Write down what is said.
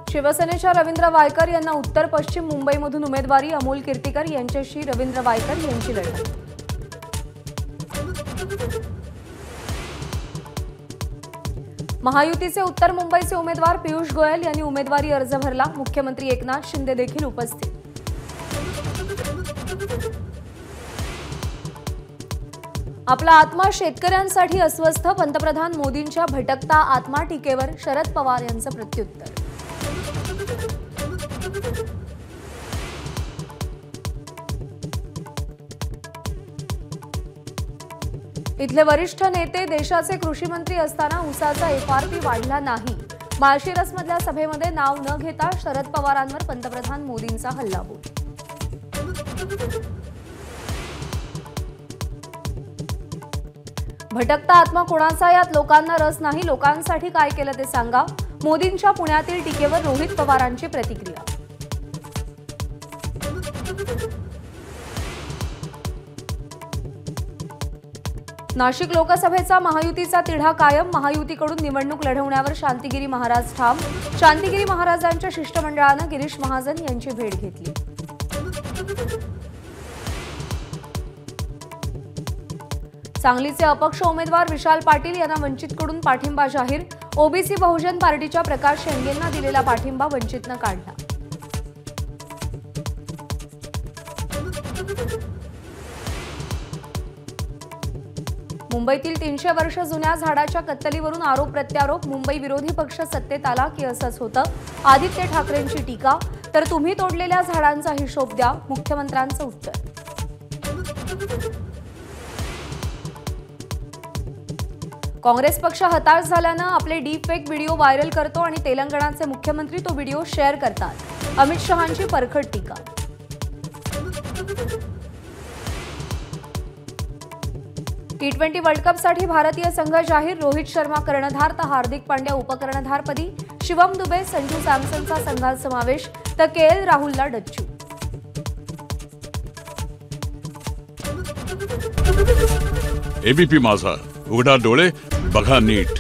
शिवसेनेच्या रवींद्र वायकर यांना उत्तर पश्चिम मुंबईमधून उमेदवारी, अमोल कीर्तीकर यांच्याशी रवींद्र वायकर यांची लढत। महायुतीचे उत्तर मुंबईचे उमेदवार पियुष गोयल यांनी उमेदवारी अर्ज भरला, मुख्यमंत्री एकनाथ शिंदे देखील उपस्थित। आपला आत्मा शेतकऱ्यांसाठी अस्वस्थ, पंतप्रधान मोदींच्या भटकता आत्मा टीकेवर शरद पवार यांचं प्रत्युत्तर। इथले वरिष्ठ नेते देशाचे कृषी मंत्री असताना ऊसाचा एफआरपी वाढला नाही, माळशिरसमधल्या सभेमध्ये नाव न घेता शरद पवारांवर पंतप्रधान मोदींचा हल्लाबोल। भटकता आत्मा कोणाचा, यात लोकांना रस नाही, लोकांसाठी काय केलं ते सांगा, मोदींच्या पुण्यातील टीकेवर रोहित पवारांची प्रतिक्रिया। नाशिक लोकसभेचा महायुतीचा तिढा कायम, महायुतीकडून निवडणूक लढवण्यावर शांतिगिरी महाराज ठाम, शांतिगिरी महाराजांच्या शिष्टमंडळानं गिरीश महाजन यांची भेट घेतली। सांगलीचे अपक्ष उमेदवार विशाल पाटील यांना वंचितकडून पाठिंबा जाहीर, ओबीसी बहुजन पार्टीच्या प्रकाश शेंडेंना दिलेला पाठिंबा वंचितनं काढला। मुंबईतील 300 वर्ष जुन्या झाडाच्या कत्तलीवरून आरोप प्रत्यारोप, मुंबई विरोधी पक्ष सत्तेत आला की असंच होतं, आदित्य ठाकरेंची टीका, तर तुम्ही तोडलेल्या झाडांचा हिशोब द्या, मुख्यमंत्र्यांचं उत्तर। काँग्रेस पक्ष हताश झाल्यानं आपले डीप फेक व्हिडिओ व्हायरल करतो आणि तेलंगणाचे मुख्यमंत्री तो व्हिडिओ शेअर करतात, अमित शहांची परखड टीका। T20 वर्ल्ड कपसाठी भारतीय संघ जाहीर, रोहित शर्मा कर्णधार तर हार्दिक पांड्या उपकर्णधारपदी, शिवम दुबे, संजू सॅमसनचा संघात समावेश, तर KL राहुलला डच्चू। एबीपी माझा, उघडा डोळे बघा नीट।